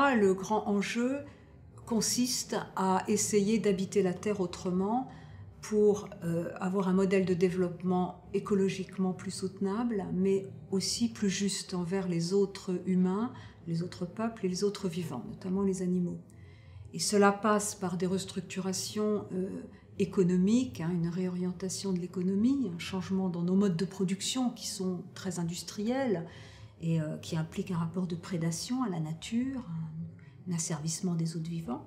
là, le grand enjeu consiste à essayer d'habiter la Terre autrement pour avoir un modèle de développement écologiquement plus soutenable, mais aussi plus juste envers les autres humains, les autres peuples et les autres vivants, notamment les animaux. Et cela passe par des restructurations économiques, une réorientation de l'économie, un changement dans nos modes de production qui sont très industriels et qui impliquent un rapport de prédation à la nature, un asservissement des autres vivants.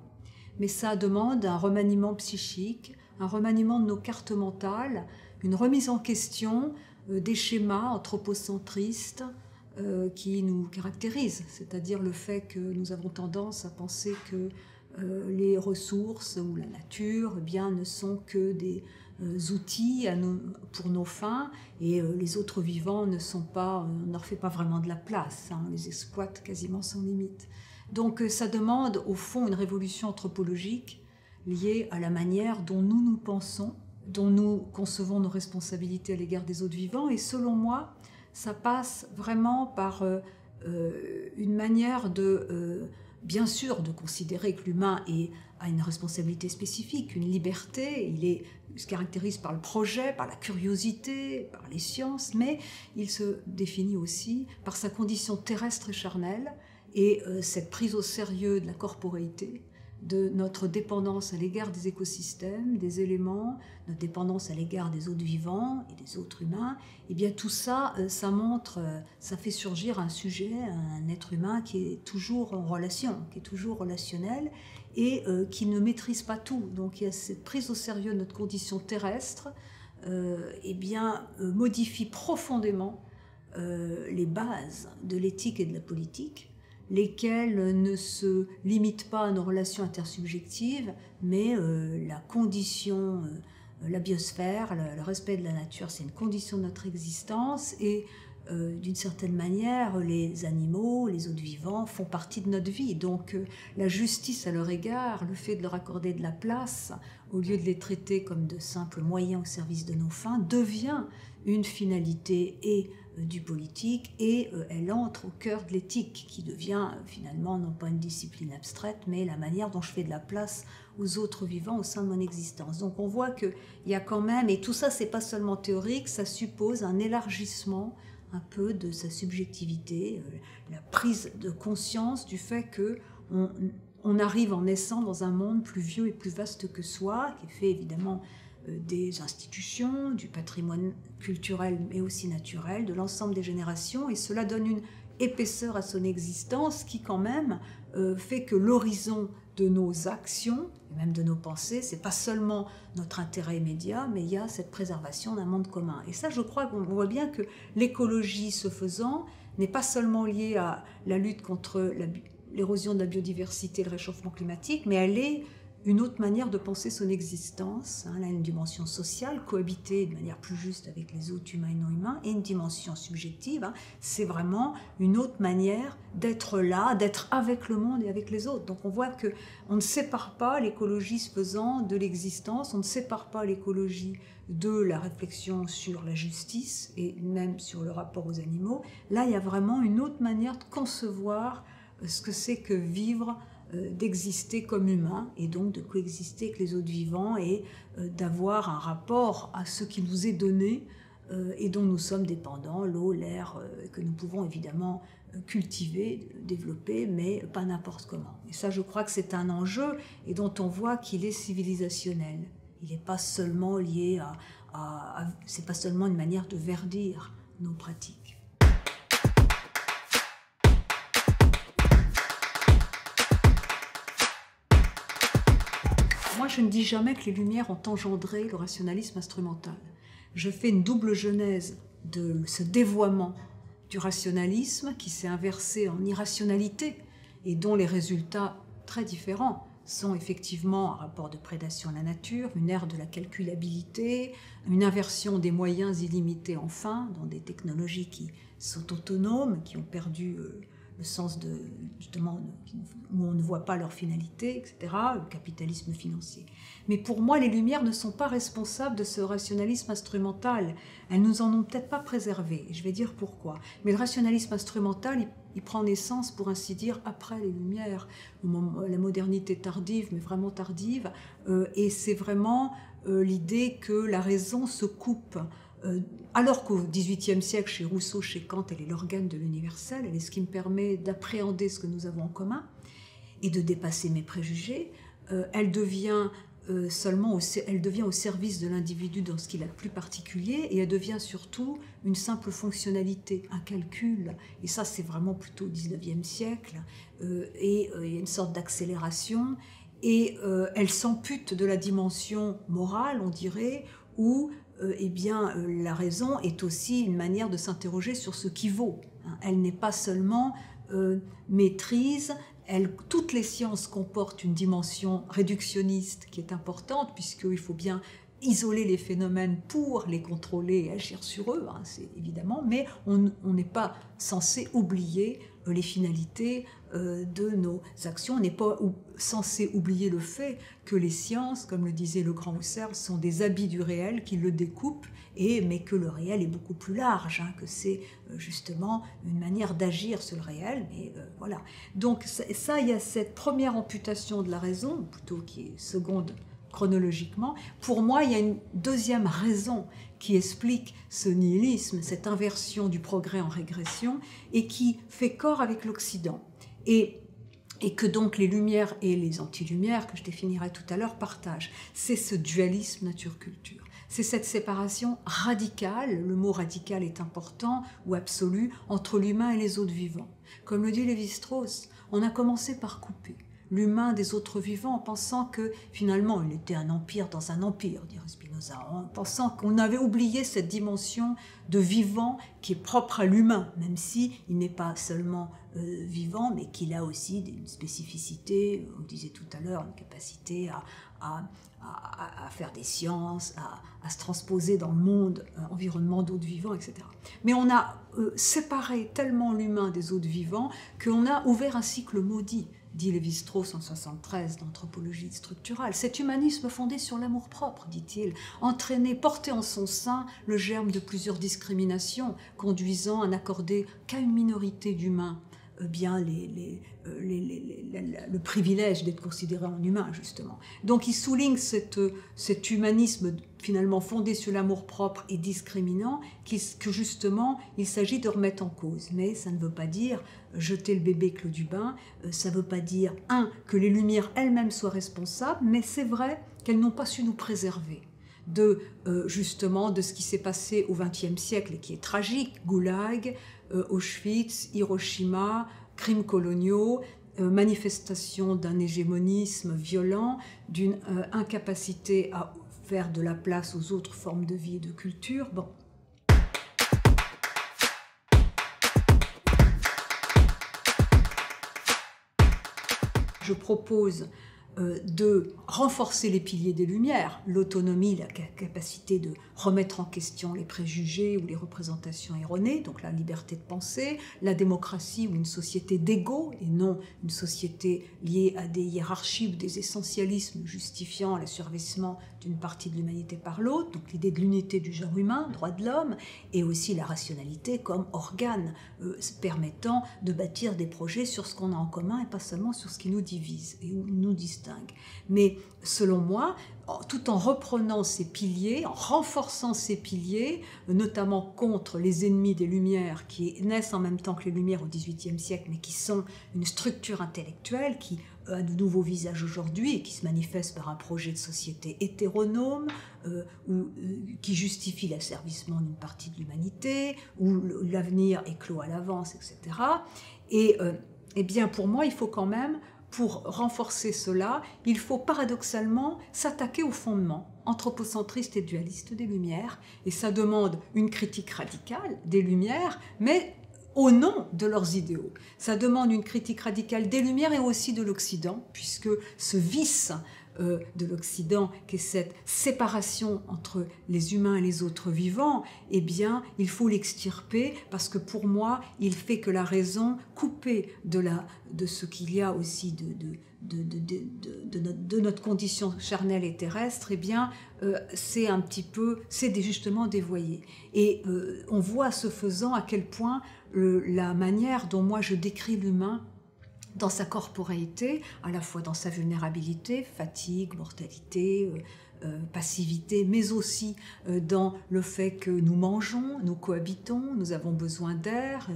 Mais ça demande un remaniement psychique, un remaniement de nos cartes mentales, une remise en question des schémas anthropocentristes qui nous caractérisent, c'est-à-dire le fait que nous avons tendance à penser que les ressources ou la nature ne sont que des outils pour nos fins et les autres vivants ne sont pas, on ne leur fait pas vraiment de la place, on les exploite quasiment sans limite. Donc ça demande au fond une révolution anthropologique liée à la manière dont nous pensons, dont nous concevons nos responsabilités à l'égard des autres vivants. Et selon moi, ça passe vraiment par une manière bien sûr, de considérer que l'humain a une responsabilité spécifique, une liberté. Il se caractérise par le projet, par la curiosité, par les sciences, mais il se définit aussi par sa condition terrestre et charnelle, et cette prise au sérieux de la corporéité, de notre dépendance à l'égard des écosystèmes, des éléments, notre dépendance à l'égard des autres vivants et des autres humains, et bien tout ça, ça fait surgir un sujet, un être humain qui est toujours en relation, qui est toujours relationnel et qui ne maîtrise pas tout. Donc il y a cette prise au sérieux de notre condition terrestre, modifie profondément les bases de l'éthique et de la politique, lesquelles ne se limitent pas à nos relations intersubjectives, mais la condition, la biosphère, le respect de la nature, c'est une condition de notre existence, et d'une certaine manière, les animaux, les autres vivants font partie de notre vie. Donc la justice à leur égard, le fait de leur accorder de la place, au lieu de les traiter comme de simples moyens au service de nos fins, devient une finalité du politique, et elle entre au cœur de l'éthique, qui devient finalement non pas une discipline abstraite, mais la manière dont je fais de la place aux autres vivants au sein de mon existence. Donc on voit qu'il y a quand même, et tout ça c'est pas seulement théorique, ça suppose un élargissement un peu de sa subjectivité, la prise de conscience du fait qu'on arrive en naissant dans un monde plus vieux et plus vaste que soi, qui est fait évidemment des institutions, du patrimoine culturel mais aussi naturel, de l'ensemble des générations, et cela donne une épaisseur à son existence qui quand même fait que l'horizon de nos actions et même de nos pensées, c'est pas seulement notre intérêt immédiat, mais il y a cette préservation d'un monde commun. Et ça, je crois qu'on voit bien que l'écologie, ce faisant, n'est pas seulement liée à la lutte contre l'érosion de la biodiversité et le réchauffement climatique, mais elle est une autre manière de penser son existence. Elle a une dimension sociale, cohabiter de manière plus juste avec les autres humains et non humains, et une dimension subjective. C'est vraiment une autre manière d'être là, d'être avec le monde et avec les autres. Donc on voit qu'on ne sépare pas l'écologie se faisant de l'existence, on ne sépare pas l'écologie de la réflexion sur la justice et même sur le rapport aux animaux. Là, il y a vraiment une autre manière de concevoir ce que c'est que vivre, d'exister comme humain, et donc de coexister avec les autres vivants, et d'avoir un rapport à ce qui nous est donné et dont nous sommes dépendants, l'eau, l'air, que nous pouvons évidemment cultiver, développer, mais pas n'importe comment. Et ça, je crois que c'est un enjeu, et dont on voit qu'il est civilisationnel. Il n'est pas seulement lié c'est pas seulement une manière de verdir nos pratiques. Moi, je ne dis jamais que les Lumières ont engendré le rationalisme instrumental. Je fais une double genèse de ce dévoiement du rationalisme qui s'est inversé en irrationalité et dont les résultats très différents sont effectivement un rapport de prédation à la nature, une ère de la calculabilité, une inversion des moyens illimités enfin, dans des technologies qui sont autonomes, qui ont perdu le sens justement, où on ne voit pas leur finalité, etc., le capitalisme financier. Mais pour moi, les Lumières ne sont pas responsables de ce rationalisme instrumental. Elles nous en ont peut-être pas préservé, et je vais dire pourquoi. Mais le rationalisme instrumental, Il prend naissance, pour ainsi dire, après les Lumières, la modernité tardive, mais vraiment tardive, et c'est vraiment l'idée que la raison se coupe. Alors qu'au XVIIIe siècle, chez Rousseau, chez Kant, elle est l'organe de l'universel, elle est ce qui me permet d'appréhender ce que nous avons en commun et de dépasser mes préjugés. Elle devient elle devient au service de l'individu dans ce qu'il a de plus particulier, et elle devient surtout une simple fonctionnalité, un calcul. Et ça, c'est vraiment plutôt au XIXe siècle. Et il y a une sorte d'accélération, et elle s'ampute de la dimension morale, on dirait, où eh bien, la raison est aussi une manière de s'interroger sur ce qui vaut. Elle n'est pas seulement maîtrise. Toutes les sciences comportent une dimension réductionniste qui est importante, puisqu'il faut bien isoler les phénomènes pour les contrôler et agir sur eux, c'est évidemment, mais on n'est pas censé oublier les finalités de nos actions. On n'est pas censé oublier le fait que les sciences, comme le disait le grand Husserl, sont des habits du réel qui le découpent, mais que le réel est beaucoup plus large, que c'est justement une manière d'agir sur le réel. Mais voilà. Donc ça, il y a cette première amputation de la raison, ou plutôt qui est seconde chronologiquement. Pour moi, il y a une deuxième raison qui explique ce nihilisme, cette inversion du progrès en régression, et qui fait corps avec l'Occident. Et que donc les Lumières et les anti-Lumières, que je définirai tout à l'heure, partagent. C'est ce dualisme nature-culture. C'est cette séparation radicale, le mot radical est important ou absolu, entre l'humain et les autres vivants. Comme le dit Lévi-Strauss, on a commencé par couper l'humain des autres vivants en pensant que finalement il était un empire dans un empire, dirait Spinoza, en pensant qu'on avait oublié cette dimension de vivant qui est propre à l'humain, même si il n'est pas seulement vivant, mais qu'il a aussi une spécificité, on disait tout à l'heure, une capacité à faire des sciences, à se transposer dans le monde, environnement d'autres vivants, etc. Mais on a séparé tellement l'humain des autres vivants qu'on a ouvert un cycle maudit, dit Lévi-Strauss en 1973 d'Anthropologie structurale. Cet humanisme fondé sur l'amour-propre, dit-il, entraîné, porté en son sein le germe de plusieurs discriminations, conduisant à n'accorder qu'à une minorité d'humains bien le privilège d'être considéré en humain, justement. Donc il souligne cet humanisme finalement fondé sur l'amour-propre et discriminant, que justement il s'agit de remettre en cause. Mais ça ne veut pas dire jeter le bébé Claude du bain, ça ne veut pas dire, que les Lumières elles-mêmes soient responsables, mais c'est vrai qu'elles n'ont pas su nous préserver justement de ce qui s'est passé au XXe siècle et qui est tragique, Goulag, Auschwitz, Hiroshima, crimes coloniaux, manifestation d'un hégémonisme violent, d'une incapacité à faire de la place aux autres formes de vie et de culture. Bon. Je propose de renforcer les piliers des Lumières, l'autonomie, la capacité de remettre en question les préjugés ou les représentations erronées, donc la liberté de penser, la démocratie ou une société d'égaux et non une société liée à des hiérarchies ou des essentialismes justifiant l'asservissement d'une partie de l'humanité par l'autre, donc l'idée de l'unité du genre humain, droit de l'homme, et aussi la rationalité comme organe permettant de bâtir des projets sur ce qu'on a en commun et pas seulement sur ce qui nous divise et nous distingue. Mais selon moi, tout en reprenant ces piliers, en renforçant ces piliers, notamment contre les ennemis des Lumières qui naissent en même temps que les Lumières au XVIIIe siècle, mais qui sont une structure intellectuelle qui a de nouveaux visages aujourd'hui et qui se manifeste par un projet de société hétéronome qui justifie l'asservissement d'une partie de l'humanité, où l'avenir est clos à l'avance, etc. Et eh bien, pour moi, il faut quand même, pour renforcer cela, il faut paradoxalement s'attaquer aux fondements anthropocentristes et dualistes des Lumières, et ça demande une critique radicale des Lumières, mais au nom de leurs idéaux. Ça demande une critique radicale des Lumières et aussi de l'Occident, puisque ce vice de l'Occident, qui est cette séparation entre les humains et les autres vivants, eh bien, il faut l'extirper, parce que pour moi, il fait que la raison, coupée de ce qu'il y a aussi de notre condition charnelle et terrestre, eh bien, c'est un petit peu, c'est justement dévoyé. Et on voit, ce faisant, à quel point la manière dont moi je décris l'humain dans sa corporéité, à la fois dans sa vulnérabilité, fatigue, mortalité, passivité, mais aussi dans le fait que nous mangeons, nous cohabitons, nous avons besoin d'air,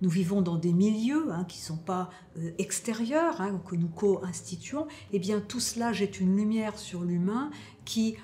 nous vivons dans des milieux qui ne sont pas extérieurs, que nous co-instituons. Eh bien, tout cela jette une lumière sur l'humain qui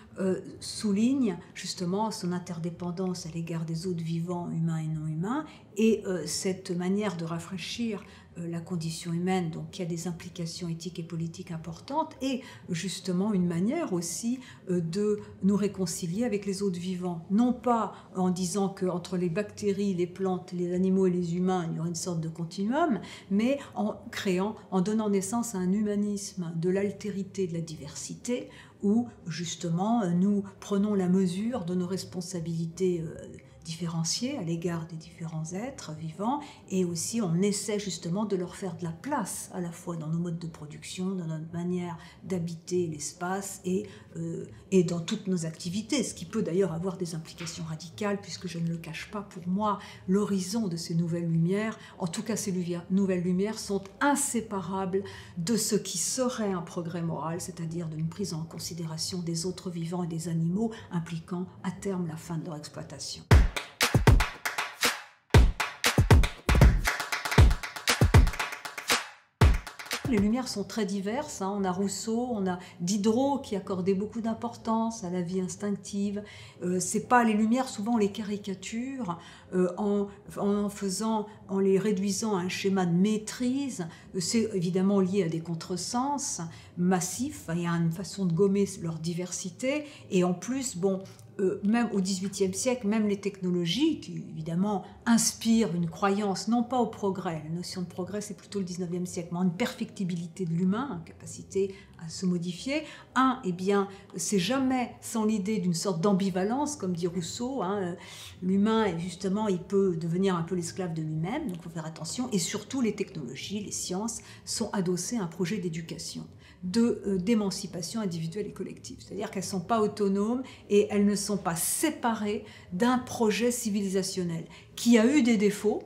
souligne justement son interdépendance à l'égard des autres vivants, humains et non humains, et cette manière de rafraîchir la condition humaine, donc qui a des implications éthiques et politiques importantes, et justement une manière aussi de nous réconcilier avec les autres vivants. Non pas en disant qu'entre les bactéries, les plantes, les animaux et les humains, il y aurait une sorte de continuum, mais en créant, en donnant naissance à un humanisme de l'altérité, de la diversité, où justement nous prenons la mesure de nos responsabilités différenciés à l'égard des différents êtres vivants, et aussi on essaie justement de leur faire de la place à la fois dans nos modes de production, dans notre manière d'habiter l'espace et dans toutes nos activités, ce qui peut d'ailleurs avoir des implications radicales, puisque je ne le cache pas, pour moi l'horizon de ces nouvelles lumières, en tout cas ces nouvelles lumières sont inséparables de ce qui serait un progrès moral, c'est-à-dire d'une prise en considération des autres vivants et des animaux, impliquant à terme la fin de leur exploitation. Les lumières sont très diverses, on a Rousseau, on a Diderot qui accordait beaucoup d'importance à la vie instinctive. C'est pas les lumières, souvent on les caricature en les réduisant à un schéma de maîtrise. C'est évidemment lié à des contresens massifs et à une façon de gommer leur diversité. Et en plus, même au XVIIIe siècle, même les technologies qui évidemment inspirent une croyance, non pas au progrès, la notion de progrès c'est plutôt le XIXe siècle, mais en une perfectibilité de l'humain, une capacité à se modifier. Eh bien, c'est jamais sans l'idée d'une sorte d'ambivalence, comme dit Rousseau, l'humain, justement, il peut devenir un peu l'esclave de lui-même, donc il faut faire attention, et surtout les technologies, les sciences sont adossées à un projet d'éducation, d'émancipation individuelle et collective. C'est-à-dire qu'elles ne sont pas autonomes et elles ne sont pas séparées d'un projet civilisationnel qui a eu des défauts,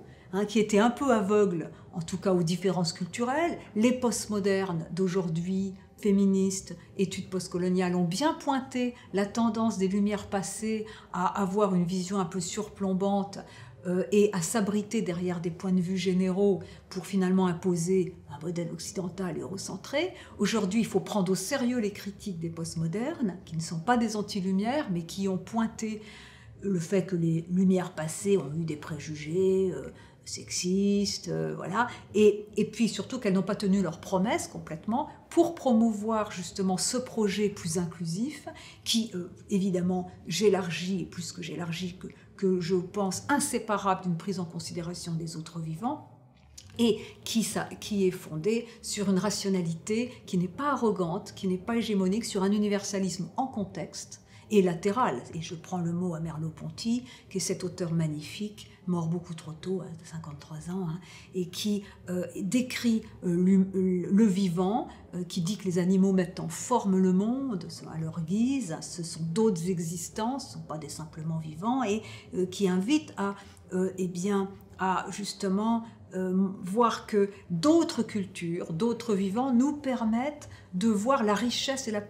qui était un peu aveugle, en tout cas aux différences culturelles. Les postmodernes d'aujourd'hui, féministes, études postcoloniales, ont bien pointé la tendance des Lumières passées à avoir une vision un peu surplombante et à s'abriter derrière des points de vue généraux pour finalement imposer un modèle occidental et eurocentré. Aujourd'hui, il faut prendre au sérieux les critiques des postmodernes, qui ne sont pas des anti-lumières, mais qui ont pointé le fait que les Lumières passées ont eu des préjugés sexistes, voilà, et puis surtout qu'elles n'ont pas tenu leurs promesses complètement pour promouvoir justement ce projet plus inclusif qui, évidemment, j'élargis, et plus que j'élargis, que je pense inséparable d'une prise en considération des autres vivants, et qui est fondée sur une rationalité qui n'est pas arrogante, qui n'est pas hégémonique, sur un universalisme en contexte et latéral. Et je prends le mot à Merleau-Ponty, qui est cet auteur magnifique, mort beaucoup trop tôt, de 53 ans, et qui décrit le vivant, qui dit que les animaux mettent en forme le monde à leur guise, ce sont d'autres existences, ce ne sont pas des simplement vivants, et qui invite à justement voir que d'autres cultures, d'autres vivants nous permettent de voir la richesse et la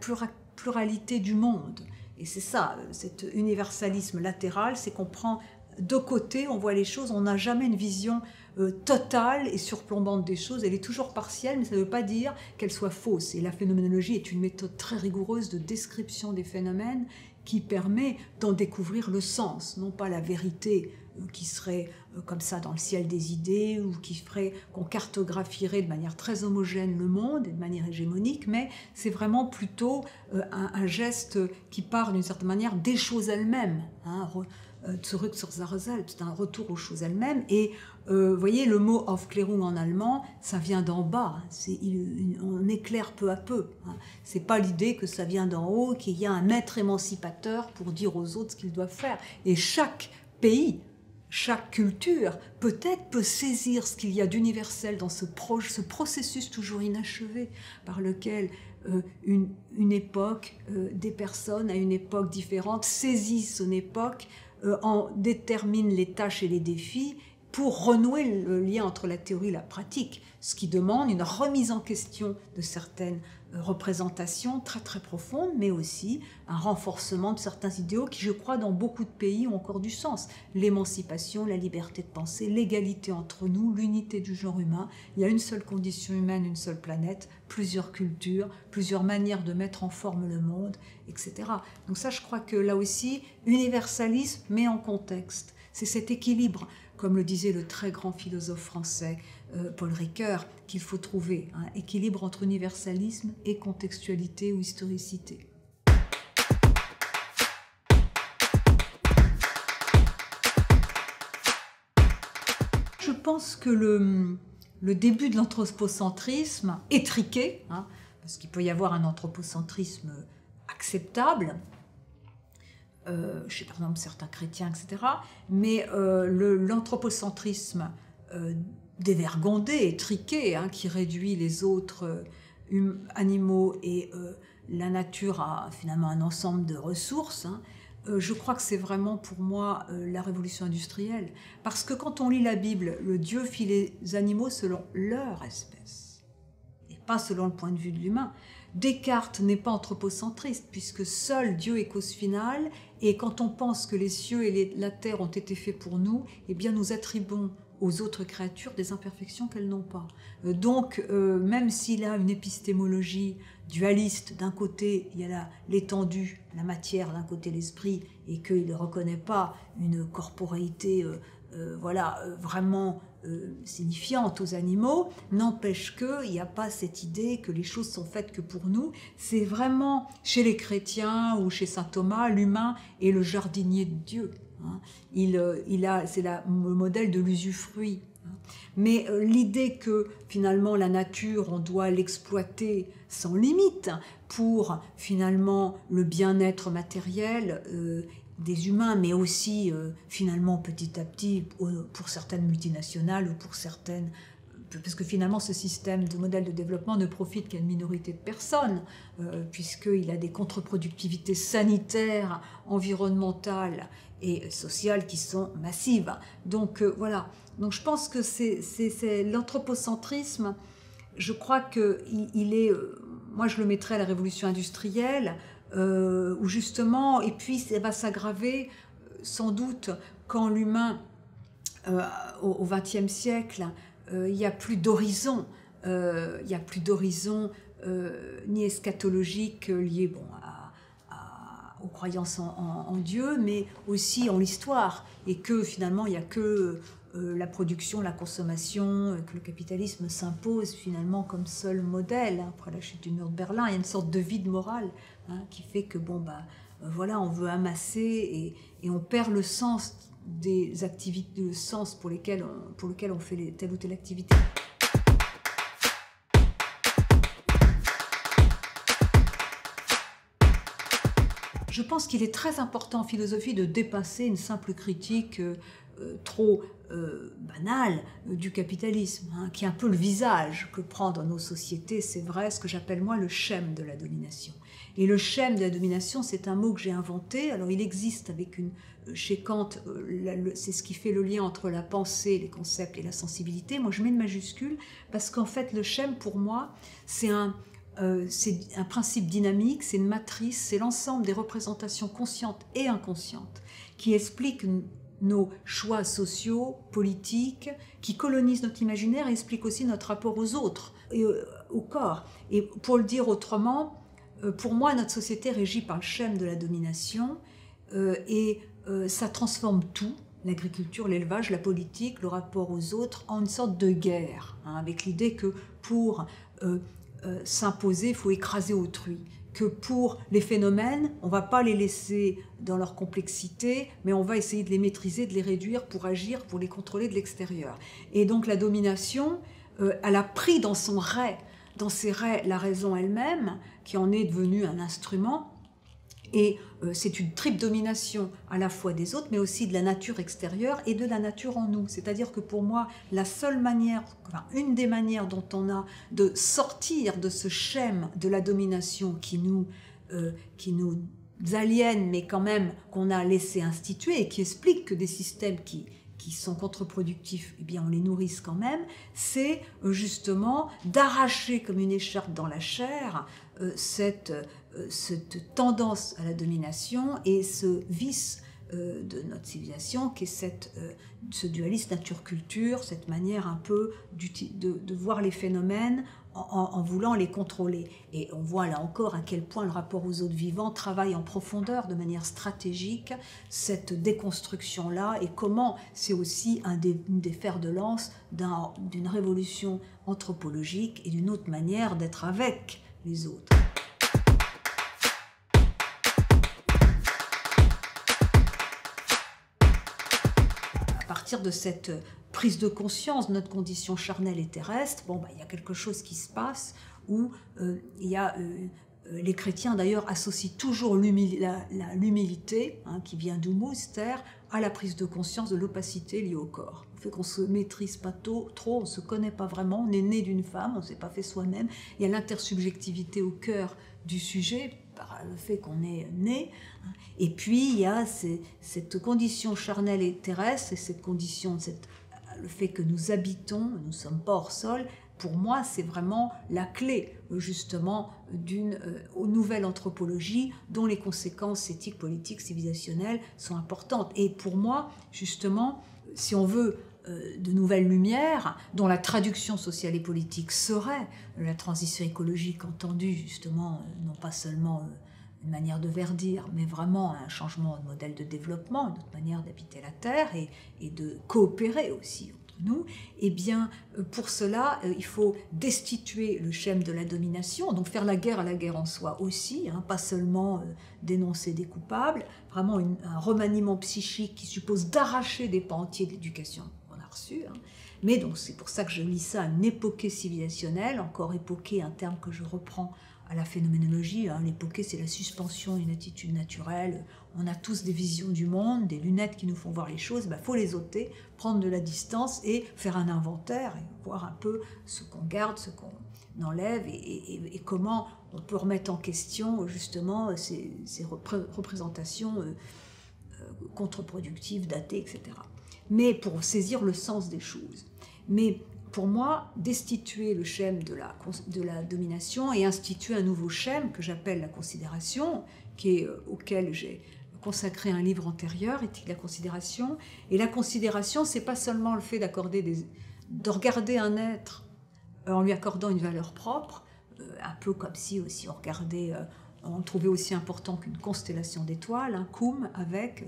pluralité du monde. Et c'est ça, cet universalisme latéral, c'est qu'on prend de côté, on voit les choses, on n'a jamais une vision totale et surplombante des choses, elle est toujours partielle, mais ça ne veut pas dire qu'elle soit fausse. Et la phénoménologie est une méthode très rigoureuse de description des phénomènes qui permet d'en découvrir le sens, non pas la vérité qui serait comme ça dans le ciel des idées, ou qui ferait qu'on cartographierait de manière très homogène le monde et de manière hégémonique, mais c'est vraiment plutôt un geste qui part d'une certaine manière des choses elles-mêmes, zurück zur Sache selbst, un retour aux choses elles-mêmes. Et vous voyez, le mot Aufklärung en allemand, ça vient d'en bas, on éclaire peu à peu. C'est pas l'idée que ça vient d'en haut, qu'il y a un maître émancipateur pour dire aux autres ce qu'ils doivent faire. Et chaque pays, chaque culture, peut-être peut saisir ce qu'il y a d'universel dans ce processus toujours inachevé par lequel une époque, des personnes à une époque différente saisissent son époque, en déterminent les tâches et les défis pour renouer le lien entre la théorie et la pratique, ce qui demande une remise en question de certaines représentations très très profondes, mais aussi un renforcement de certains idéaux qui, je crois, dans beaucoup de pays ont encore du sens. L'émancipation, la liberté de penser, l'égalité entre nous, l'unité du genre humain. Il y a une seule condition humaine, une seule planète, plusieurs cultures, plusieurs manières de mettre en forme le monde, etc. Donc ça, je crois que là aussi, universalisme met en contexte. C'est cet équilibre, comme le disait le très grand philosophe français Paul Ricoeur, qu'il faut trouver, un équilibre entre universalisme et contextualité ou historicité. Je pense que le début de l'anthropocentrisme étriqué, parce qu'il peut y avoir un anthropocentrisme acceptable, chez par exemple certains chrétiens, etc., mais l'anthropocentrisme dévergondé, étriqué, qui réduit les autres animaux et la nature à finalement un ensemble de ressources, je crois que c'est vraiment pour moi la révolution industrielle. Parce que quand on lit la Bible, le Dieu fit les animaux selon leur espèce, et pas selon le point de vue de l'humain. Descartes n'est pas anthropocentriste, puisque seul Dieu est cause finale, et quand on pense que les cieux et la terre ont été faits pour nous, eh bien nous attribuons aux autres créatures des imperfections qu'elles n'ont pas. Donc, même s'il a une épistémologie dualiste, d'un côté il y a l'étendue, la matière, d'un côté l'esprit, et qu'il ne reconnaît pas une corporéité vraiment signifiante aux animaux, n'empêche qu'il n'y a pas cette idée que les choses sont faites que pour nous. C'est vraiment, chez les chrétiens ou chez saint Thomas, l'humain est le jardinier de Dieu. C'est le modèle de l'usufruit. Mais l'idée que finalement la nature, on doit l'exploiter sans limite pour finalement le bien-être matériel des humains, mais aussi finalement petit à petit pour certaines multinationales ou pour certaines... Parce que finalement ce système de modèle de développement ne profite qu'à une minorité de personnes, puisqu'il a des contre-productivités sanitaires, environnementales et sociales qui sont massives. Donc voilà. Donc je pense que c'est l'anthropocentrisme. Je crois qu'il est... moi je le mettrais à la révolution industrielle, où justement, et puis ça va s'aggraver sans doute quand l'humain, au XXe siècle, il n'y a plus d'horizon, ni eschatologique lié aux croyances en Dieu, mais aussi en l'histoire, et que finalement il n'y a que la production, la consommation, que le capitalisme s'impose finalement comme seul modèle. Après la chute du mur de Berlin, il y a une sorte de vide moral qui fait que voilà, on veut amasser et on perd le sens des activités, le sens pour lequel on fait telle ou telle activité. Je pense qu'il est très important en philosophie de dépasser une simple critique trop banale du capitalisme, qui est un peu le visage que prend dans nos sociétés, c'est vrai, ce que j'appelle moi le schème de la domination. Et le schème de la domination, c'est un mot que j'ai inventé. Alors il existe chez Kant, c'est ce qui fait le lien entre la pensée, les concepts et la sensibilité. Moi je mets une majuscule parce qu'en fait le schème pour moi c'est un principe dynamique, c'est une matrice, c'est l'ensemble des représentations conscientes et inconscientes qui expliquent nos choix sociaux, politiques, qui colonisent notre imaginaire et expliquent aussi notre rapport aux autres et au corps. Et pour le dire autrement, pour moi, notre société est régie par le schème de la domination et ça transforme tout, l'agriculture, l'élevage, la politique, le rapport aux autres, en une sorte de guerre, avec l'idée que pour s'imposer, il faut écraser autrui. Que pour les phénomènes, on ne va pas les laisser dans leur complexité, mais on va essayer de les maîtriser, de les réduire pour agir, pour les contrôler de l'extérieur. Et donc la domination, elle a pris dans ses raies la raison elle-même, qui en est devenue un instrument, et c'est une triple domination à la fois des autres, mais aussi de la nature extérieure et de la nature en nous. C'est-à-dire que pour moi, une des manières dont on a de sortir de ce schème de la domination qui nous aliène, mais quand même qu'on a laissé instituer et qui explique que des systèmes qui qui sont contre-productifs, eh bien on les nourrisse quand même, c'est justement d'arracher comme une écharpe dans la chair cette tendance à la domination et ce vice de notre civilisation, qui est ce dualisme nature-culture, cette manière un peu de voir les phénomènes en voulant les contrôler. Et on voit là encore à quel point le rapport aux autres vivants travaille en profondeur, de manière stratégique, cette déconstruction-là, et comment c'est aussi une des fers de lance d'une révolution anthropologique et d'une autre manière d'être avec les autres. À partir de cette prise de conscience de notre condition charnelle et terrestre, il y a quelque chose qui se passe où les chrétiens d'ailleurs associent toujours l'humilité, qui vient d'humus, terre, à la prise de conscience de l'opacité liée au corps. Le fait qu'on ne se maîtrise pas trop, on ne se connaît pas vraiment, on est né d'une femme, on ne s'est pas fait soi-même, il y a l'intersubjectivité au cœur du sujet, par le fait qu'on est né, et puis il y a cette condition charnelle et terrestre, et cette condition, le fait que nous habitons, nous ne sommes pas hors sol. Pour moi, c'est vraiment la clé, justement, d'une nouvelle anthropologie dont les conséquences éthiques, politiques, civilisationnelles sont importantes. Et pour moi, justement, si on veut de nouvelles lumières, dont la traduction sociale et politique serait la transition écologique entendue, justement, non pas seulement une manière de verdir, mais vraiment un changement de modèle de développement, une autre manière d'habiter la Terre et de coopérer aussi entre nous, eh bien, pour cela, il faut destituer le schème de la domination, donc faire la guerre à la guerre en soi aussi, pas seulement dénoncer des coupables, vraiment un remaniement psychique qui suppose d'arracher des pans entiers de l'éducation qu'on a reçue. Mais donc c'est pour ça que je lis ça à une époquée civilisationnelle, encore époquée, un terme que je reprends à la phénoménologie. L'époquée, c'est la suspension d'une attitude naturelle. On a tous des visions du monde, des lunettes qui nous font voir les choses. Faut les ôter, prendre de la distance et faire un inventaire, et voir un peu ce qu'on garde, ce qu'on enlève, et comment on peut remettre en question justement ces représentations contre-productives, datées, etc. Mais pour saisir le sens des choses. Mais pour moi, destituer le schème de la domination et instituer un nouveau schème que j'appelle la considération, auquel j'ai consacré un livre antérieur, Éthique de la considération. Et la considération, c'est pas seulement le fait de regarder un être en lui accordant une valeur propre, un peu comme si aussi on trouvait aussi important qu'une constellation d'étoiles, un koum avec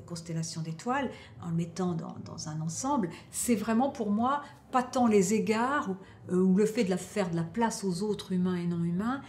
constellation d'étoiles, en le mettant dans un ensemble. C'est vraiment pour moi pas tant les égards ou le fait de faire de la place aux autres humains et non humains,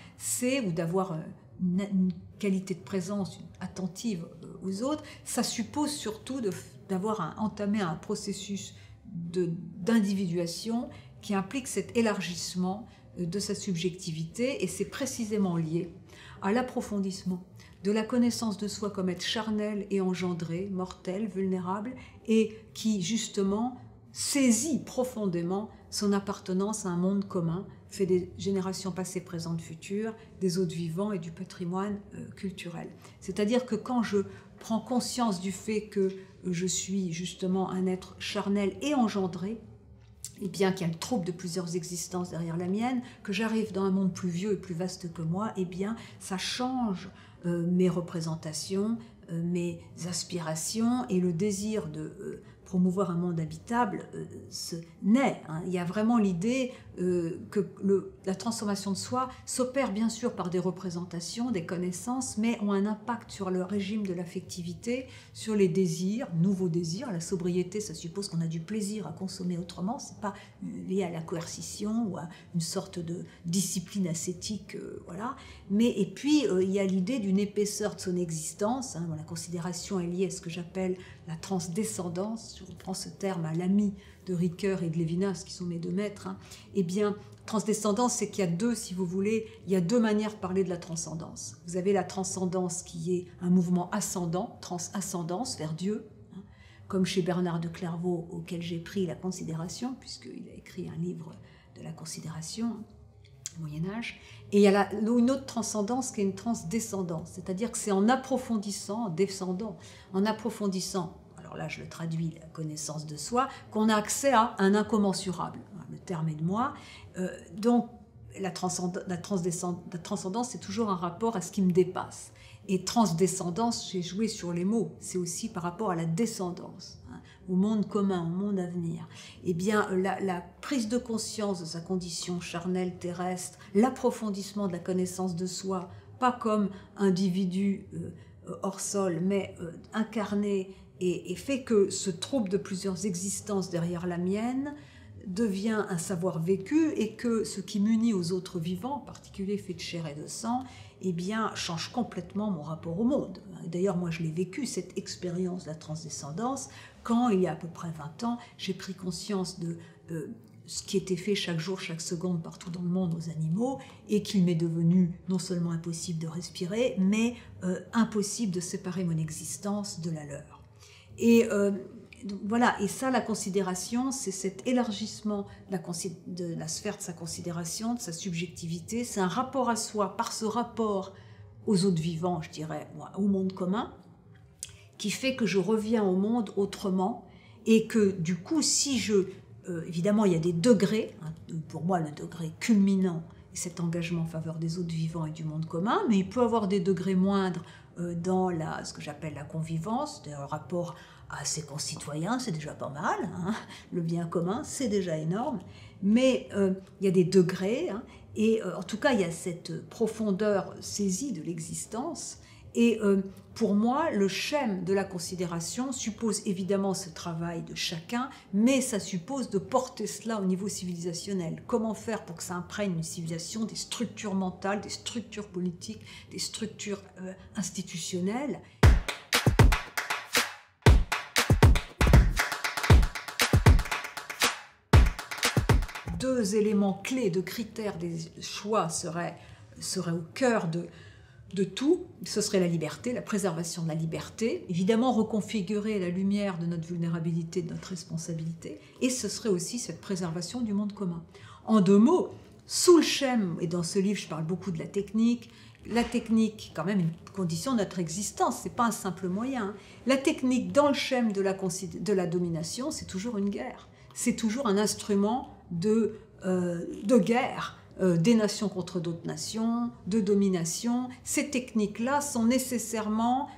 ou d'avoir une qualité de présence attentive aux autres. Ça suppose surtout d'avoir entamé un processus d'individuation qui implique cet élargissement de sa subjectivité, et c'est précisément lié à l'approfondissement de la connaissance de soi comme être charnel et engendré, mortel, vulnérable, et qui justement saisit profondément son appartenance à un monde commun, fait des générations passées, présentes, futures, des autres vivants et du patrimoine culturel. C'est-à-dire que quand je prends conscience du fait que je suis justement un être charnel et engendré, et bien qu'il y a le trouble de plusieurs existences derrière la mienne, que j'arrive dans un monde plus vieux et plus vaste que moi, eh bien ça change mes représentations, mes aspirations, et le désir de promouvoir un monde habitable naît. Il y a vraiment l'idée que la transformation de soi s'opère bien sûr par des représentations, des connaissances, mais ont un impact sur le régime de l'affectivité, sur les désirs, nouveaux désirs. La sobriété, ça suppose qu'on a du plaisir à consommer autrement, c'est pas lié à la coercition ou à une sorte de discipline ascétique, voilà. Et puis il y a l'idée d'une épaisseur de son existence. La considération est liée à ce que j'appelle la transdescendance. Je reprends ce terme à l'ami de Ricoeur et de Lévinas, qui sont mes deux maîtres. Eh bien, transdescendance, c'est qu'il y a deux, si vous voulez, il y a deux manières de parler de la transcendance. Vous avez la transcendance qui est un mouvement ascendant, transascendance vers Dieu, comme chez Bernard de Clairvaux, auquel j'ai pris la considération, puisqu'il a écrit un livre de la considération au Moyen-Âge. Et il y a une autre transcendance qui est une transdescendance, c'est-à-dire que c'est en approfondissant, en descendant, en approfondissant alors là je le traduis, la connaissance de soi, qu'on a accès à un incommensurable. Le terme est de moi. Donc la transcendance, c'est toujours un rapport à ce qui me dépasse. Et transdescendance, j'ai joué sur les mots, c'est aussi par rapport à la descendance, hein, au monde commun, au monde à venir. Eh bien, la prise de conscience de sa condition charnelle terrestre, l'approfondissement de la connaissance de soi, pas comme individu hors sol, mais incarné, et fait que ce trouble de plusieurs existences derrière la mienne devient un savoir vécu, et que ce qui m'unit aux autres vivants, en particulier fait de chair et de sang, eh bien, change complètement mon rapport au monde. D'ailleurs, moi, je l'ai vécu, cette expérience de la transdescendance, quand, il y a à peu près 20 ans, j'ai pris conscience de ce qui était fait chaque jour, chaque seconde, partout dans le monde aux animaux, et qu'il m'est devenu non seulement impossible de respirer, mais impossible de séparer mon existence de la leur. Et donc, voilà, et ça, la considération, c'est cet élargissement de la sphère de sa considération, de sa subjectivité. C'est un rapport à soi, par ce rapport aux autres vivants, je dirais, au monde commun, qui fait que je reviens au monde autrement, et que du coup, si évidemment, il y a des degrés, hein, pour moi, le degré culminant est cet engagement en faveur des autres vivants et du monde commun, mais il peut y avoir des degrés moindres dans ce que j'appelle la convivence, un rapport à ses concitoyens, c'est déjà pas mal, hein. Le bien commun, c'est déjà énorme, mais il y a des degrés, hein, et en tout cas, il y a cette profondeur saisie de l'existence, et pour moi, le schème de la considération suppose évidemment ce travail de chacun, mais ça suppose de porter cela au niveau civilisationnel. Comment faire pour que ça imprègne une civilisation, des structures mentales, des structures politiques, des structures institutionnelles. Deux éléments clés de critères des choix seraient au cœur de tout. Ce serait la liberté, la préservation de la liberté, évidemment reconfigurer à la lumière de notre vulnérabilité, de notre responsabilité, et ce serait aussi cette préservation du monde commun. En deux mots, sous le schème, et dans ce livre je parle beaucoup de la technique, quand même une condition de notre existence, c'est pas un simple moyen. La technique dans le schème de la domination, c'est toujours une guerre, c'est toujours un instrument de guerre, des nations contre d'autres nations, de domination. Ces techniques-là ont nécessairement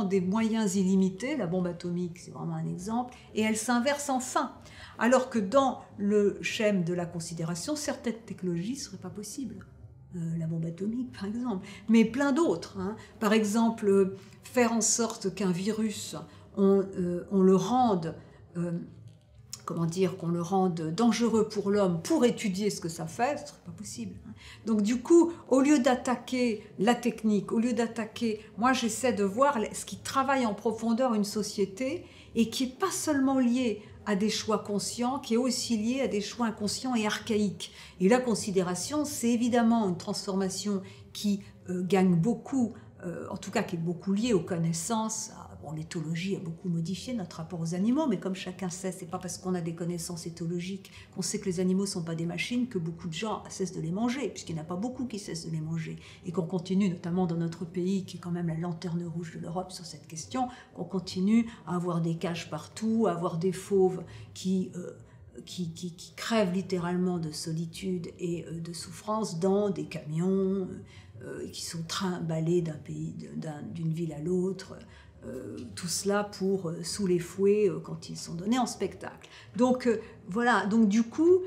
des moyens illimités, la bombe atomique c'est vraiment un exemple, et elles s'inversent enfin. Alors que dans le schème de la considération, certaines technologies ne seraient pas possibles. La bombe atomique par exemple, mais plein d'autres, hein. Par exemple, faire en sorte qu'un virus, on le rende... qu'on le rende dangereux pour l'homme pour étudier ce que ça fait, ce ne serait pas possible. Donc du coup, au lieu d'attaquer la technique, moi j'essaie de voir ce qui travaille en profondeur une société et qui n'est pas seulement lié à des choix conscients, qui est aussi lié à des choix inconscients et archaïques. Et la considération, c'est évidemment une transformation qui gagne beaucoup, en tout cas qui est beaucoup liée aux connaissances. Bon, l'éthologie a beaucoup modifié notre rapport aux animaux, mais comme chacun sait, c'est pas parce qu'on a des connaissances éthologiques qu'on sait que les animaux ne sont pas des machines que beaucoup de gens cessent de les manger, puisqu'il n'y en a pas beaucoup qui cessent de les manger. Et qu'on continue, notamment dans notre pays, qui est quand même la lanterne rouge de l'Europe sur cette question, qu'on continue à avoir des cages partout, à avoir des fauves qui crèvent littéralement de solitude et de souffrance dans des camions qui sont trimballés d'une ville à l'autre. Tout cela pour sous les fouets quand ils sont donnés en spectacle. Donc voilà, donc du coup,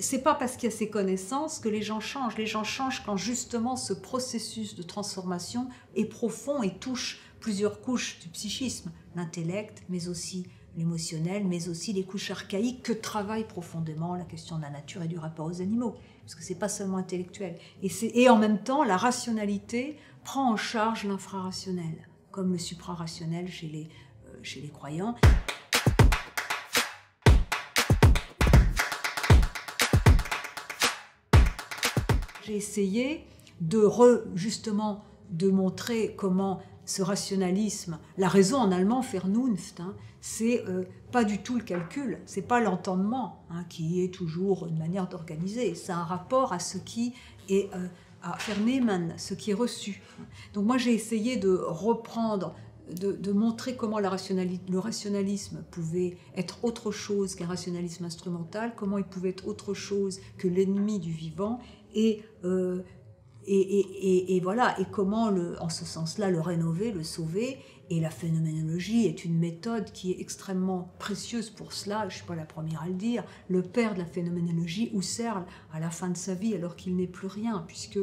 c'est pas parce qu'il y a ces connaissances que les gens changent. Les gens changent quand justement ce processus de transformation est profond et touche plusieurs couches du psychisme, l'intellect, mais aussi l'émotionnel, mais aussi les couches archaïques que travaille profondément la question de la nature et du rapport aux animaux, parce que c'est pas seulement intellectuel. Et en même temps, la rationalité prend en charge l'infrarationnel, comme le suprarationnel chez les croyants. J'ai essayé justement de montrer comment ce rationalisme, la raison en allemand, Vernunft, hein, c'est pas du tout le calcul, c'est pas l'entendement, hein, qui est toujours une manière d'organiser, c'est un rapport à ce qui est... à Vernehmen, ce qui est reçu. Donc moi j'ai essayé de reprendre de montrer comment le rationalisme pouvait être autre chose qu'un rationalisme instrumental, comment il pouvait être autre chose que l'ennemi du vivant, et voilà, et comment, en ce sens-là, le rénover, le sauver. Et la phénoménologie est une méthode qui est extrêmement précieuse pour cela. Je ne suis pas la première à le dire. Le père de la phénoménologie, Husserl, à la fin de sa vie, alors qu'il n'est plus rien, puisque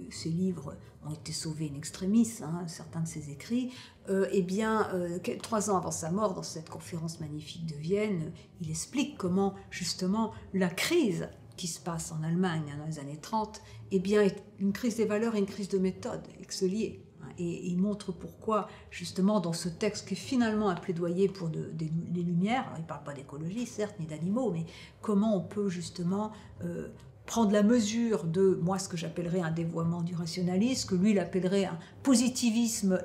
ses livres ont été sauvés in extremis, certains de ses écrits. 3 ans avant sa mort, dans cette conférence magnifique de Vienne, il explique comment, justement, la crise qui se passe en Allemagne dans les années 30, est une crise des valeurs et une crise de méthode, ex-liées. Et il montre pourquoi, justement, dans ce texte qui est finalement un plaidoyer pour des Lumières, alors il ne parle pas d'écologie, certes, ni d'animaux, mais comment on peut, justement, prendre la mesure de, moi, ce que j'appellerais un dévoiement du rationalisme, que lui, il appellerait un positivisme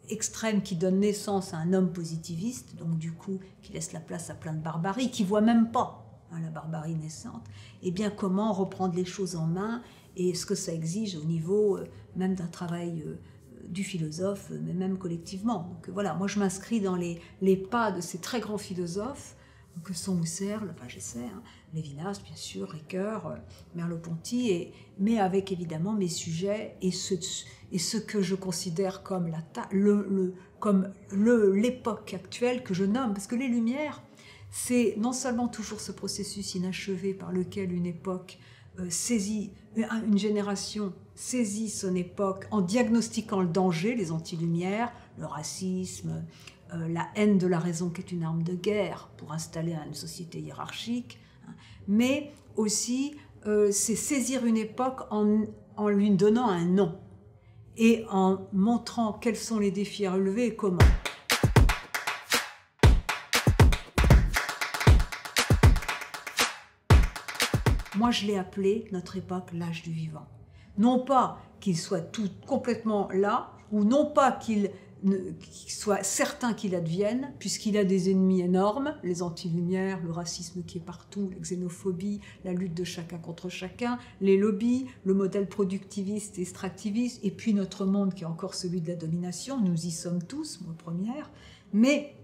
extrême qui donne naissance à un homme positiviste, donc du coup, qui laisse la place à plein de barbarie, qui ne voit même pas la barbarie naissante, et bien comment reprendre les choses en main et ce que ça exige au niveau même d'un travail du philosophe, mais même collectivement. Donc voilà, moi je m'inscris dans les pas de ces très grands philosophes que sont Husserl, j'essaie, Lévinas bien sûr, Ricoeur, Merleau-Ponty, mais avec évidemment mes sujets et ce que je considère comme l'époque actuelle que je nomme, parce que les Lumières, c'est non seulement toujours ce processus inachevé par lequel une époque une génération saisit son époque en diagnostiquant le danger, les anti-lumières, le racisme, la haine de la raison qui est une arme de guerre pour installer une société hiérarchique, mais aussi c'est saisir une époque en lui donnant un nom et en montrant quels sont les défis à relever et comment. Moi, je l'ai appelé, notre époque, l'âge du vivant. Non pas qu'il soit tout complètement là, ou non pas qu'il soit certain qu'il advienne, puisqu'il a des ennemis énormes, les anti-lumières, le racisme qui est partout, la xénophobie, la lutte de chacun contre chacun, les lobbies, le modèle productiviste et extractiviste, et puis notre monde qui est encore celui de la domination, nous y sommes tous, moi première, mais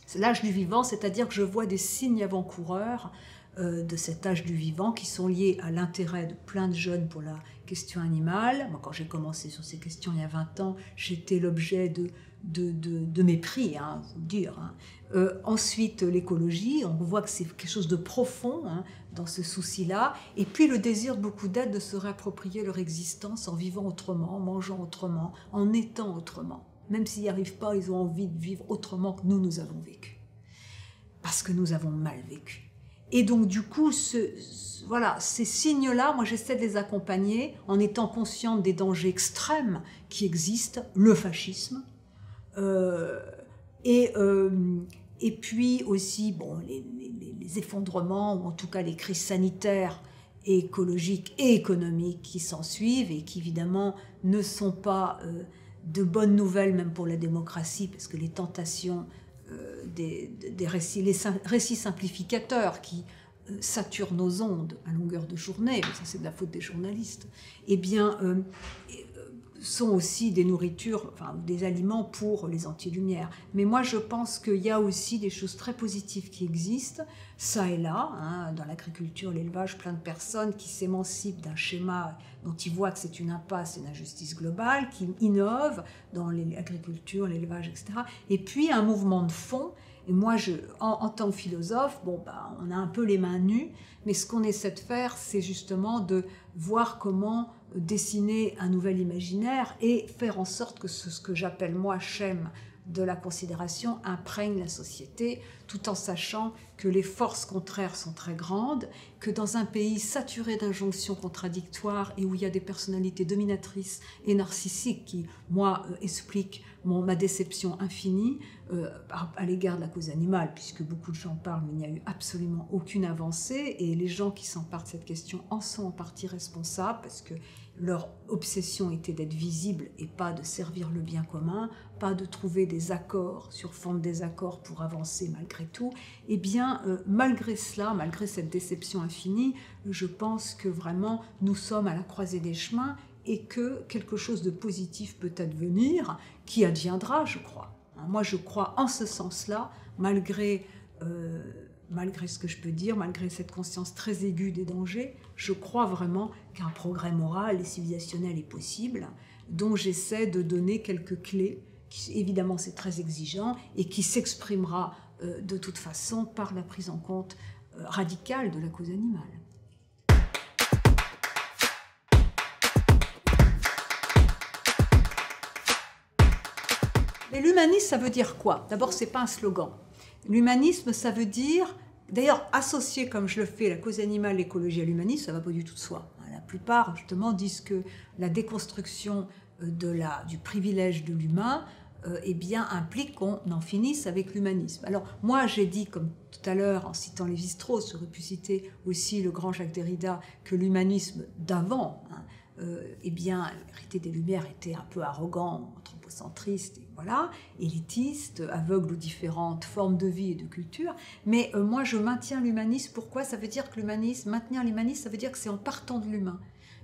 c'est l'âge du vivant, c'est-à-dire que je vois des signes avant-coureurs de cet âge du vivant qui sont liés à l'intérêt de plein de jeunes pour la question animale. Moi, quand j'ai commencé sur ces questions il y a 20 ans, j'étais l'objet de mépris, faut le dire. Ensuite, l'écologie, on voit que c'est quelque chose de profond dans ce souci-là. Et puis le désir de beaucoup d'êtres de se réapproprier leur existence en vivant autrement, en mangeant autrement, en étant autrement. Même s'ils n'y arrivent pas, ils ont envie de vivre autrement que nous avons vécu. Parce que nous avons mal vécu. Et donc, du coup, voilà, ces signes-là, moi, j'essaie de les accompagner en étant consciente des dangers extrêmes qui existent, le fascisme, et puis aussi, les effondrements, ou en tout cas les crises sanitaires, et écologiques et économiques qui s'ensuivent et qui, évidemment, ne sont pas de bonnes nouvelles, même pour la démocratie, parce que les tentations des récits, les récits simplificateurs qui saturent nos ondes à longueur de journée, mais ça c'est de la faute des journalistes, sont aussi des nourritures, des aliments pour les anti-lumières. Mais moi je pense qu'il y a aussi des choses très positives qui existent, ça et là, dans l'agriculture, l'élevage, plein de personnes qui s'émancipent d'un schéma dont ils voient que c'est une impasse, une injustice globale, qui innovent dans l'agriculture, l'élevage, etc. Et puis un mouvement de fond, et moi en tant que philosophe, on a un peu les mains nues, mais ce qu'on essaie de faire, c'est justement de voir comment dessiner un nouvel imaginaire et faire en sorte que ce que j'appelle moi schème de la considération imprègne la société, tout en sachant que les forces contraires sont très grandes, que dans un pays saturé d'injonctions contradictoires et où il y a des personnalités dominatrices et narcissiques qui, moi, expliquent ma déception infinie à l'égard de la cause animale, puisque beaucoup de gens parlent, mais il n'y a eu absolument aucune avancée, et les gens qui s'emparent de cette question en sont en partie responsables, parce que leur obsession était d'être visible et pas de servir le bien commun, pas de trouver des accords sur fond de désaccords pour avancer malgré tout. Eh bien, malgré cela, malgré cette déception infinie, je pense que vraiment nous sommes à la croisée des chemins et que quelque chose de positif peut advenir, qui adviendra, je crois. Moi, je crois en ce sens-là, malgré ce que je peux dire, malgré cette conscience très aiguë des dangers, je crois vraiment qu'un progrès moral et civilisationnel est possible, dont j'essaie de donner quelques clés. Évidemment, c'est très exigeant et qui s'exprimera de toute façon par la prise en compte radicale de la cause animale. Mais l'humanisme, ça veut dire quoi? D'abord, ce n'est pas un slogan. L'humanisme, ça veut dire, d'ailleurs, associer comme je le fais la cause animale, l'écologie à l'humanisme, ça ne va pas du tout de soi. La plupart, justement, disent que la déconstruction du privilège de l'humain eh bien, implique qu'on en finisse avec l'humanisme. Alors, moi, j'ai dit, comme tout à l'heure, en citant Lévi-Strauss, j'aurais pu citer aussi le grand Jacques Derrida, que l'humanisme d'avant, eh bien, l'hérité des Lumières était un peu arrogant, anthropocentriste, et voilà, élitiste, aveugle aux différentes formes de vie et de culture. Mais moi, je maintiens l'humanisme. Pourquoi? Ça veut dire que maintenir l'humanisme, ça veut dire que c'est en partant de l'humain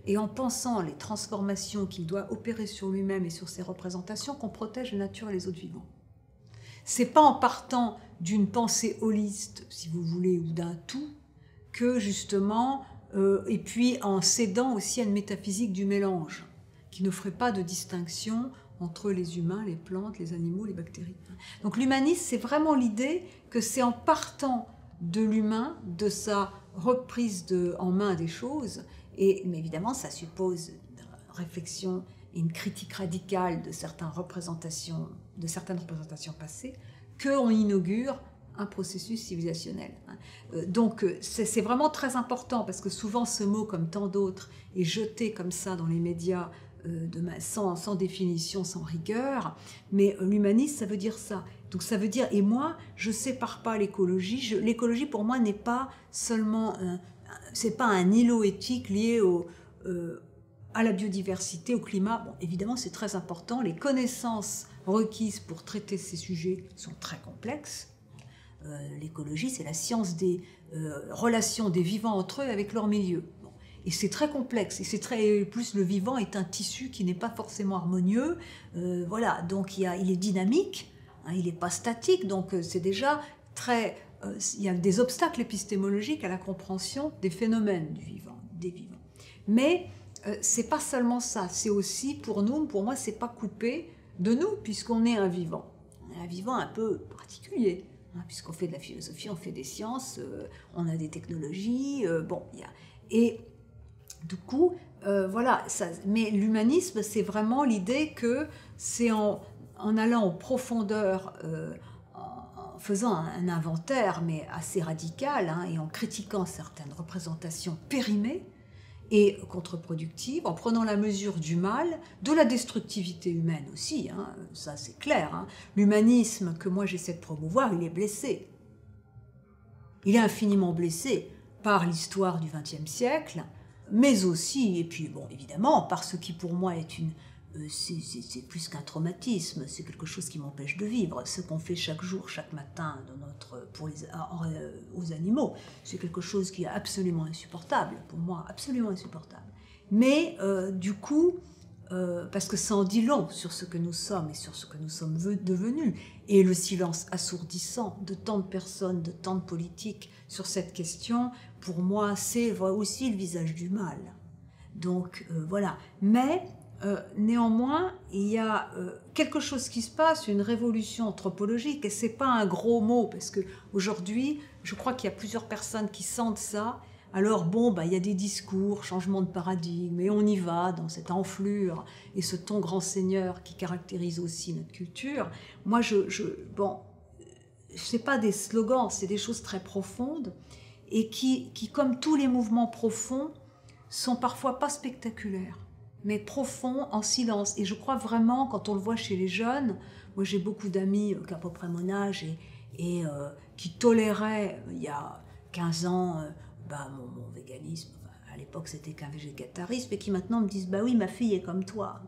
et en pensant les transformations qu'il doit opérer sur lui-même et sur ses représentations qu'on protège la nature et les autres vivants. C'est pas en partant d'une pensée holiste, si vous voulez, ou d'un tout, que justement, et puis en cédant aussi à une métaphysique du mélange, qui ne ferait pas de distinction entre les humains, les plantes, les animaux, les bactéries. Donc l'humanisme, c'est vraiment l'idée que c'est en partant de l'humain, de sa reprise en main des choses, mais évidemment ça suppose une réflexion et une critique radicale de certaines représentations passées, qu'on inaugure un processus civilisationnel. Donc c'est vraiment très important, parce que souvent ce mot, comme tant d'autres, est jeté comme ça dans les médias, sans définition, sans rigueur, mais l'humanisme, ça veut dire ça. Donc ça veut dire, et moi, je ne sépare pas l'écologie. L'écologie, pour moi, n'est pas seulement, c'est pas un îlot éthique lié à la biodiversité, au climat. Bon, évidemment, c'est très important. Les connaissances requises pour traiter ces sujets sont très complexes. L'écologie, c'est la science des relations des vivants entre eux avec leur milieu. Et c'est très complexe, et plus le vivant est un tissu qui n'est pas forcément harmonieux, voilà, donc il est dynamique, hein, il n'est pas statique, donc c'est déjà il y a des obstacles épistémologiques à la compréhension des phénomènes des vivants. Mais c'est pas seulement ça, c'est aussi pour moi, c'est pas coupé de nous, puisqu'on est un vivant. On est un vivant un peu particulier, hein, puisqu'on fait de la philosophie, on fait des sciences, on a des technologies, et du coup, voilà, mais l'humanisme, c'est vraiment l'idée que c'est en allant en profondeur, en faisant un inventaire, mais assez radical, hein, et en critiquant certaines représentations périmées et contre-productives, en prenant la mesure du mal, de la destructivité humaine aussi, hein, ça c'est clair. Hein. L'humanisme que moi j'essaie de promouvoir, il est blessé. Il est infiniment blessé par l'histoire du XXe siècle, mais aussi, et puis bon, évidemment, par ce qui pour moi est c'est plus qu'un traumatisme, c'est quelque chose qui m'empêche de vivre. Ce qu'on fait chaque jour, chaque matin, aux animaux, c'est quelque chose qui est absolument insupportable, pour moi, absolument insupportable. Mais du coup, parce que ça en dit long sur ce que nous sommes et sur ce que nous sommes devenus, et le silence assourdissant de tant de personnes, de tant de politiques sur cette question, pour moi, c'est aussi le visage du mal. Donc voilà. Mais néanmoins, il y a quelque chose qui se passe, une révolution anthropologique, et c'est pas un gros mot, parce que aujourd'hui, je crois qu'il y a plusieurs personnes qui sentent ça. Alors bon, il y a des discours, changement de paradigme, et on y va dans cette enflure et ce ton grand seigneur qui caractérise aussi notre culture. Moi, c'est pas des slogans, c'est des choses très profondes et qui, comme tous les mouvements profonds, sont parfois pas spectaculaires, mais profonds en silence. Et je crois vraiment, quand on le voit chez les jeunes, moi j'ai beaucoup d'amis qui ont à peu près mon âge et qui toléraient il y a 15 ans mon véganisme, à l'époque c'était qu'un végétarisme, et qui maintenant me disent oui, ma fille est comme toi.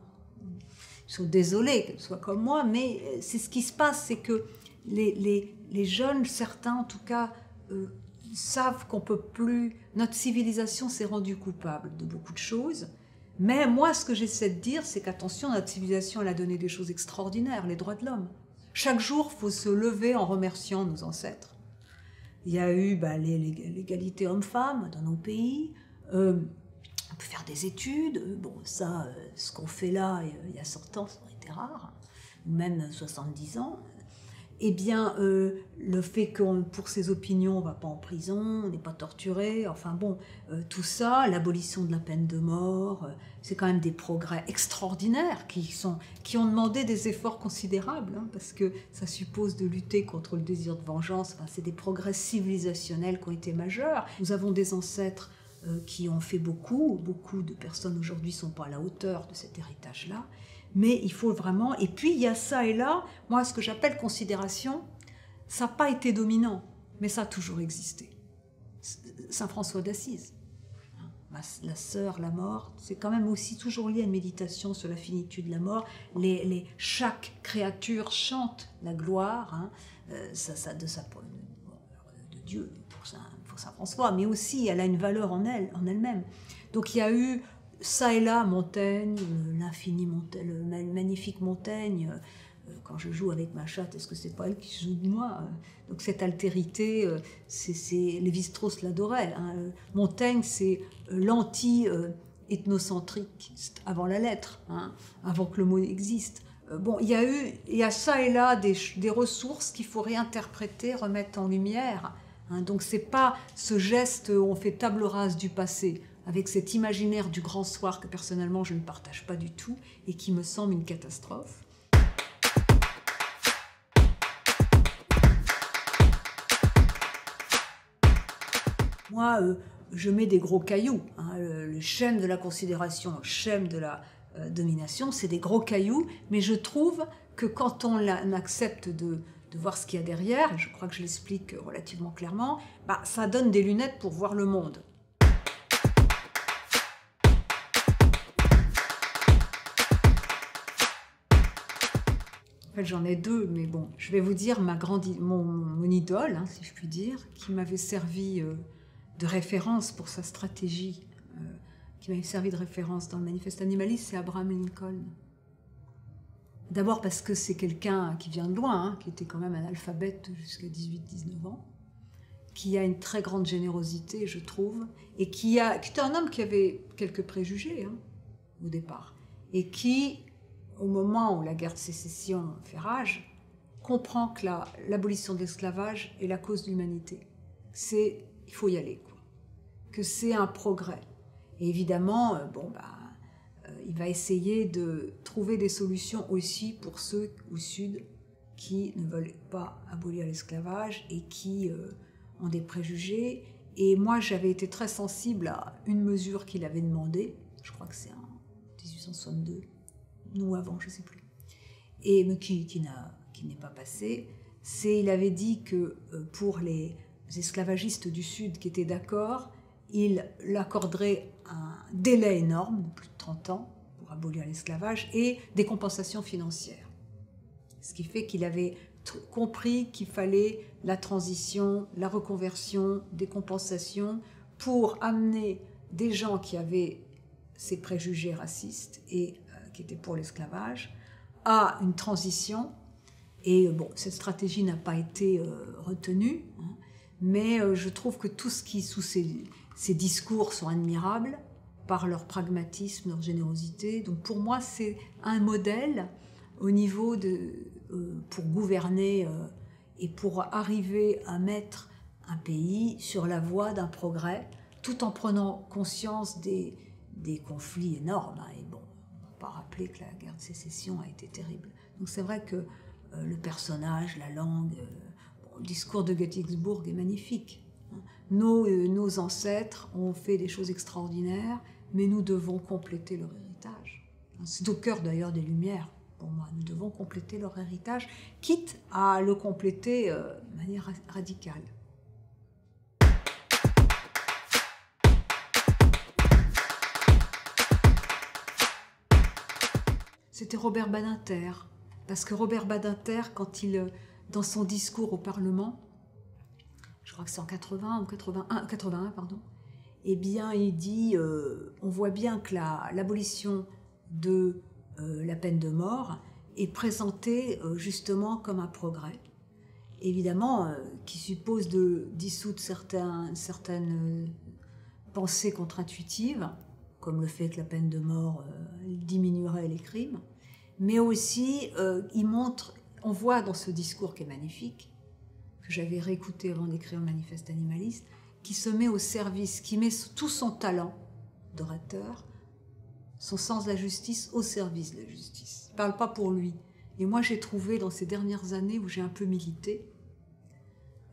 Ils sont désolés qu'elle soit comme moi, mais c'est ce qui se passe, c'est que les jeunes, certains en tout cas, savent qu'on peut plus. Notre civilisation s'est rendue coupable de beaucoup de choses. Mais moi, ce que j'essaie de dire, c'est qu'attention, notre civilisation, elle a donné des choses extraordinaires, les droits de l'homme. Chaque jour, il faut se lever en remerciant nos ancêtres. Il y a eu l'égalité homme-femme dans nos pays. On peut faire des études. Bon, ça, ce qu'on fait là, il y a 100 ans, ça aurait été rare. Ou même 70 ans. Eh bien, le fait que pour ses opinions, on ne va pas en prison, on n'est pas torturé, enfin bon, tout ça, l'abolition de la peine de mort, c'est quand même des progrès extraordinaires qui ont demandé des efforts considérables, hein, parce que ça suppose de lutter contre le désir de vengeance. Enfin, c'est des progrès civilisationnels qui ont été majeurs. Nous avons des ancêtres qui ont fait beaucoup de personnes aujourd'hui ne sont pas à la hauteur de cet héritage-là. Mais il faut vraiment... Et puis, il y a ça et là, moi, ce que j'appelle considération, ça n'a pas été dominant, mais ça a toujours existé. Saint François d'Assise, la sœur, la mort, c'est quand même aussi toujours lié à une méditation sur la finitude de la mort. Chaque créature chante la gloire hein, de Dieu pour Saint François, mais aussi elle a une valeur en elle-même. Donc il y a eu... Ça et là, Montaigne, l'infini Montaigne, le magnifique Montaigne, quand je joue avec ma chatte, est-ce que c'est pas elle qui joue de moi? Donc cette altérité, Lévi-Strauss l'adorait. Hein. Montaigne, c'est l'anti-ethnocentrique, avant la lettre, hein, avant que le mot existe. Bon, il y a ça et là des ressources qu'il faut réinterpréter, remettre en lumière. Hein. Donc c'est pas ce geste où on fait table rase du passé, avec cet imaginaire du grand soir que personnellement je ne partage pas du tout et qui me semble une catastrophe. Moi, je mets des gros cailloux. Hein, le schème de la considération, le schème de la domination, c'est des gros cailloux, mais je trouve que quand on accepte de voir ce qu'il y a derrière, et je crois que je l'explique relativement clairement, ça donne des lunettes pour voir le monde. En fait, j'en ai deux, mais bon, je vais vous dire mon idole, hein, si je puis dire, qui m'avait servi de référence pour sa stratégie, qui m'avait servi de référence dans le manifeste animaliste, c'est Abraham Lincoln. D'abord parce que c'est quelqu'un qui vient de loin, hein, qui était quand même analphabète jusqu'à 18-19 ans, qui a une très grande générosité, je trouve, et qui était un homme qui avait quelques préjugés hein, au départ, et qui, au moment où la guerre de sécession fait rage, comprend que l'abolition de l'esclavage est la cause de l'humanité. Il faut y aller, quoi. Que c'est un progrès. Et évidemment, il va essayer de trouver des solutions aussi pour ceux au Sud qui ne veulent pas abolir l'esclavage et qui ont des préjugés. Et moi, j'avais été très sensible à une mesure qu'il avait demandée, je crois que c'est en 1862, ou avant, je ne sais plus, mais qui n'est pas passé. Il avait dit que pour les esclavagistes du Sud qui étaient d'accord, il accorderait un délai énorme, de plus de 30 ans, pour abolir l'esclavage, et des compensations financières. Ce qui fait qu'il avait compris qu'il fallait la transition, la reconversion, des compensations, pour amener des gens qui avaient ces préjugés racistes et qui étaient pour l'esclavage, à une transition. Et bon, cette stratégie n'a pas été retenue, hein, mais je trouve que tout ce qui, sous ces discours, sont admirables par leur pragmatisme, leur générosité. Donc pour moi, c'est un modèle au niveau pour gouverner et pour arriver à mettre un pays sur la voie d'un progrès, tout en prenant conscience des conflits énormes. Et bon, on ne va pas rappeler que la guerre de sécession a été terrible. Donc c'est vrai que le personnage, la langue, le discours de Gettysburg est magnifique. Nos ancêtres ont fait des choses extraordinaires, mais nous devons compléter leur héritage. C'est au cœur d'ailleurs des Lumières, pour moi. Nous devons compléter leur héritage, quitte à le compléter de manière radicale. C'était Robert Badinter, parce que Robert Badinter, dans son discours au Parlement, je crois que c'est en 81, pardon, eh bien, il dit, on voit bien que l'abolition de la peine de mort est présentée justement comme un progrès, évidemment, qui suppose de dissoudre certaines pensées contre-intuitives, comme le fait que la peine de mort diminuerait les crimes, mais aussi il montre, on voit dans ce discours qui est magnifique, que j'avais réécouté avant d'écrire le Manifeste animaliste, qui se met au service, qui met tout son talent d'orateur, son sens de la justice au service de la justice. Il ne parle pas pour lui. Et moi, j'ai trouvé, dans ces dernières années où j'ai un peu milité,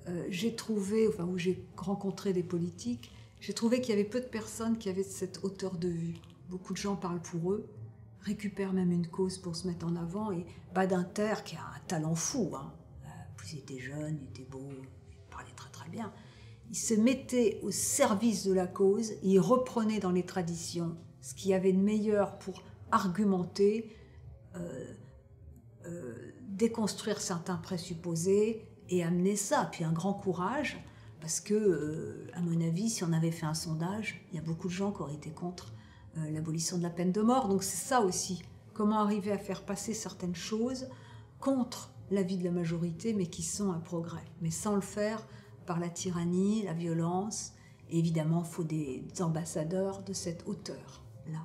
où j'ai rencontré des politiques, j'ai trouvé qu'il y avait peu de personnes qui avaient cette hauteur de vue. Beaucoup de gens parlent pour eux, récupèrent même une cause pour se mettre en avant. Et Badinter, qui a un talent fou, hein, plus il était jeune, il était beau, il parlait très très bien, il se mettait au service de la cause, et il reprenait dans les traditions ce qu'il y avait de meilleur pour argumenter, déconstruire certains présupposés et amener ça. Puis un grand courage, parce que, à mon avis, si on avait fait un sondage, il y a beaucoup de gens qui auraient été contre l'abolition de la peine de mort. Donc c'est ça aussi, comment arriver à faire passer certaines choses contre l'avis de la majorité, mais qui sont un progrès. Mais sans le faire par la tyrannie, la violence. Et évidemment, il faut des ambassadeurs de cette hauteur-là.